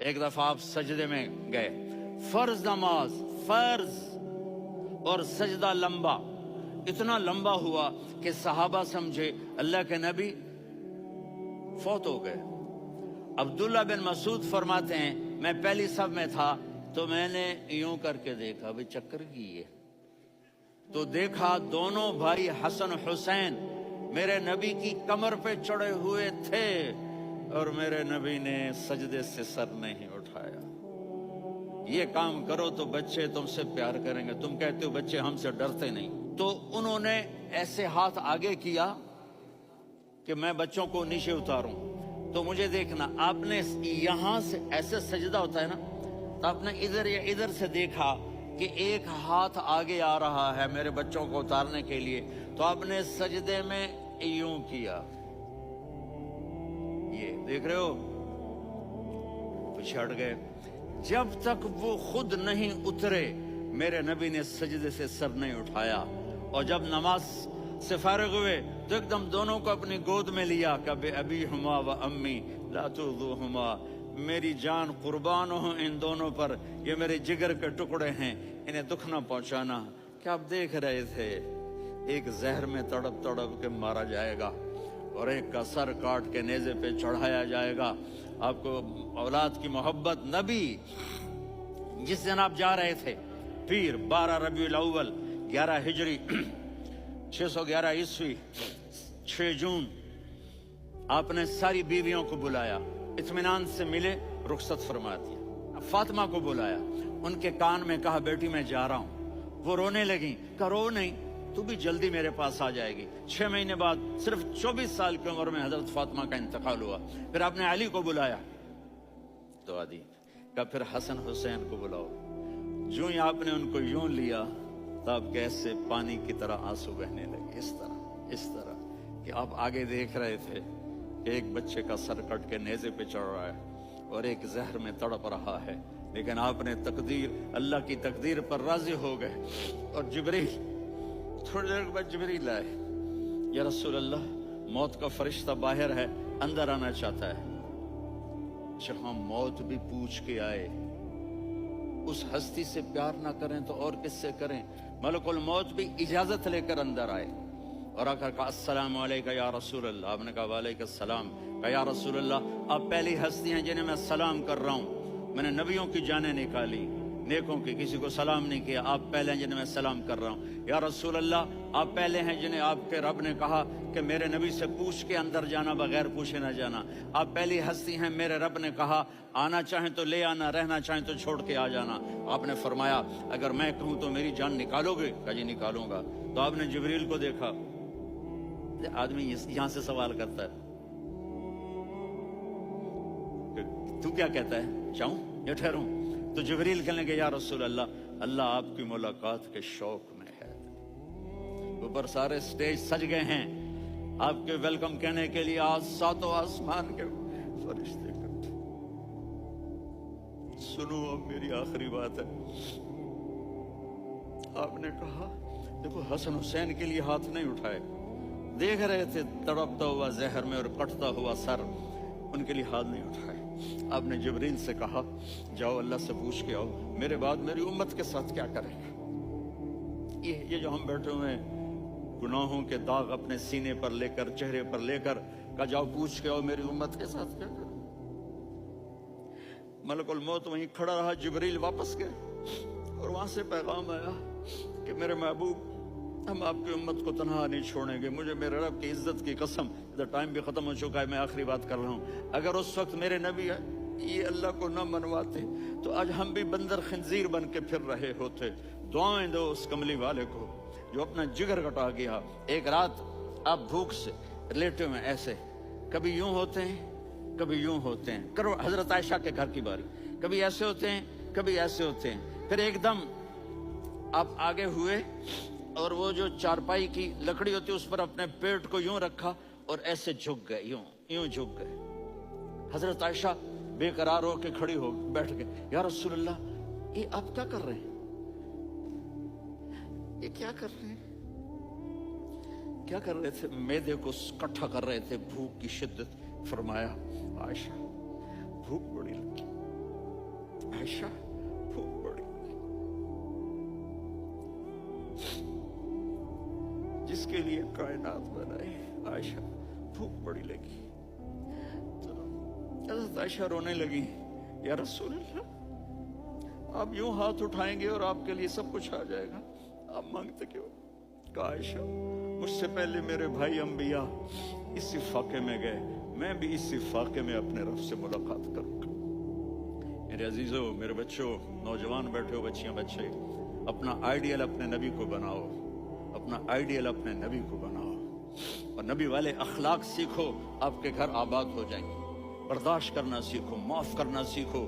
ایک دفعہ آپ سجدے میں گئے، فرض نماز، فرض، اور سجدہ لمبا، اتنا لمبا ہوا کہ صحابہ سمجھے اللہ کے نبی فوت ہو گئے۔ عبداللہ بن مسعود فرماتے ہیں میں پہلی صف میں تھا تو میں نے یوں کر کے دیکھا، بھئی چکر کی ہے، تو دیکھا دونوں بھائی حسن حسین میرے نبی کی کمر پہ چڑھے ہوئے تھے، اور میرے نبی نے سجدے سے سر نہیں اٹھایا۔ یہ کام کرو تو بچے تم سے پیار کریں گے، تم کہتے ہو بچے ہم سے ڈرتے نہیں۔ تو انہوں نے ایسے ہاتھ آگے کیا کہ میں بچوں کو نیچے اتاروں، تو مجھے دیکھنا، آپ نے یہاں سے ایسے سجدہ ہوتا ہے نا، تو آپ نے ادھر یا ادھر سے دیکھا کہ ایک ہاتھ آگے آ رہا ہے میرے بچوں کو اتارنے کے لیے، تو آپ نے سجدے میں یوں کیا، یہ دیکھ رہے ہو، پیچھے ہٹ گئے۔ جب تک وہ خود نہیں اترے میرے نبی نے سجدے سے سر نہیں اٹھایا، اور جب نماز سے فارغ ہوئے تو ایک دم دونوں کو اپنی گود میں لیا کہ بے ابی ہما و امی لا تؤذوہما، میری جان قربان ہو ان دونوں پر، یہ میرے جگر کے ٹکڑے ہیں، انہیں دکھ نہ پہنچانا۔ کیا آپ دیکھ رہے تھے ایک زہر میں تڑپ تڑپ کے مارا جائے گا، اور ایک کا سر کاٹ کے نیزے پہ چڑھایا جائے گا۔ آپ کو اولاد کی محبت، نبی جس دن آپ جا رہے تھے پیر 12 ربیع الاول 11 ہجری 611 عیسوی 6 جون، آپ نے ساری بیویوں کو بلایا، اطمینان سے ملے، رخصت فرما دیا۔ فاطمہ کو بلایا، ان کے کان میں کہا بیٹی میں جا رہا ہوں، وہ رونے لگیں، کہا رو نہیں، تو بھی جلدی میرے پاس آ جائے گی۔ 6 مہینے بعد صرف 24 سال کی عمر میں حضرت فاطمہ کا انتقال ہوا۔ پھر آپ نے علی کو بلایا، تو علی کہا پھر حسن حسین کو بلاؤ۔ جو ہی آپ نے ان کو یوں لیا تو آپ کیسے پانی کی طرح آنسو بہنے لگے، اس طرح کہ آپ آگے دیکھ رہے تھے کہ ایک بچے کا سر کٹ کے نیزے پہ چڑھ رہا ہے اور ایک زہر میں تڑپ رہا ہے، لیکن آپ نے تقدیر، اللہ کی تقدیر پر راضی ہو گئے۔ اور جبریل تھوڑی دیر کے بعد جبریل آئے، یا رسول اللہ موت کا فرشتہ باہر ہے، اندر آنا چاہتا ہے۔ جہاں موت بھی پوچھ کے آئے، اس ہستی سے پیار نہ کریں تو اور کس سے کریں؟ ملک الموت بھی اجازت لے کر اندر آئے اور آ کر کہا السلام علیکم یا رسول اللہ۔ آپ نے کہا وعلیکم السلام۔ کہا یا رسول اللہ آپ پہلی ہستی ہیں جنہیں میں سلام کر رہا ہوں، میں نے نبیوں کی جانیں نکالی، نیکوں کی، کسی کو سلام نہیں کیا، آپ پہلے ہیں جنہیں میں سلام کر رہا ہوں۔ یا رسول اللہ آپ پہلے ہیں جنہیں آپ کے رب نے کہا کہ میرے نبی سے پوچھ کے اندر جانا، بغیر پوچھے نہ جانا۔ آپ پہلی ہستی ہیں، میرے رب نے کہا آنا چاہیں تو لے آنا، رہنا چاہیں تو چھوڑ کے آ جانا۔ آپ نے فرمایا اگر میں کہوں تو میری جان نکالو گے؟ کہا جی نکالوں گا۔ تو آپ نے جبریل کو دیکھا، آدمی یہاں سے سوال کرتا ہے تو کیا کہتا ہے، جاؤں یا ٹھہروں؟ تو جبریل کہنے لگے یا رسول اللہ، اللہ آپ کی ملاقات کے شوق میں ہے۔ اوپر سارے سٹیج سج گئے ہیں آپ کے ویلکم کہنے کے لیے، آج ساتوں آسمان کے فرشتے کرتے۔ سنو اب میری آخری بات ہے۔ آپ نے کہا دیکھو حسن حسین کے لیے ہاتھ نہیں اٹھائے، دیکھ رہے تھے تڑپتا ہوا زہر میں اور کٹتا ہوا سر، ان کے لیے ہاتھ نہیں اٹھائے۔ آپ نے جبریل سے کہا جاؤ اللہ سے پوچھ کے آؤ میرے بعد میری امت کے ساتھ کیا کریں گے۔ یہ جو ہم بیٹھے ہوئے ہیں گناہوں کے داغ اپنے سینے پر لے کر، چہرے پر لے کر، کہا جاؤ پوچھ کے آؤ میری امت کے ساتھ کیا کریں۔ ملک الموت وہیں کھڑا رہا، جبریل واپس گئے اور وہاں سے پیغام آیا کہ میرے محبوب ہم آپ کی امت کو تنہا نہیں چھوڑیں گے، مجھے میرے رب کی عزت کی قسم، ٹائم بھی ختم ہو چکا ہے، میں آخری بات کر رہا ہوں، اگر اس وقت میرے نبی یہ اللہ کو نہ منواتے تو آج ہم بھی بندر خنزیر بن کے پھر رہے ہوتے۔ دعائیں دو اس کملی والے کو جو اپنا جگر کٹا گیا۔ ایک رات آپ بھوک سے لیٹے ہوئے ایسے، کبھی یوں ہوتے ہیں کبھی یوں ہوتے ہیں، کرو حضرت عائشہ کے گھر کی باری، کبھی ایسے ہوتے ہیں کبھی ایسے ہوتے ہیں، پھر ایک دم آپ آگے ہوئے اور وہ جو چارپائی کی لکڑی ہوتی ہے اس پر اپنے پیٹ کو یوں رکھا اور ایسے جھک گئے، یوں جھک گئے۔ حضرت عائشہ بے قرار ہو کے کھڑی ہو بیٹھ گئے، یا رسول اللہ یہ آپ کیا کر رہے ہیں، یہ کیا کر رہے ہیں؟ کیا کر رہے تھے؟ معدے کو کٹھا کر رہے تھے، بھوک کی شدت۔ فرمایا عائشہ بھوک بڑی لگی، عائشہ بھوک بڑی، جس کے لیے کائنات بنائی، عائشہ بھوک بڑی لگی۔ حضرت عائشہ رونے لگی، یا رسول اللہ آپ یوں ہاتھ اٹھائیں گے اور آپ کے لیے سب کچھ آ جائے گا، آپ مانگتے کیوں؟ کہا عائشہ مجھ سے پہلے میرے بھائی انبیاء اسی فاقے میں گئے، میں بھی اسی فاقے میں اپنے رب سے ملاقات کروں گا۔ میرے عزیزوں، میرے بچوں، نوجوان بیٹھے ہو، بچیاں بچے، اپنا آئیڈیل اپنے نبی کو بناؤ، اپنا آئیڈیل اپنے نبی کو بناؤ، اور نبی والے اخلاق سیکھو، آپ کے گھر آباد ہو جائیں گے۔ برداشت کرنا سیکھو، معاف کرنا سیکھو،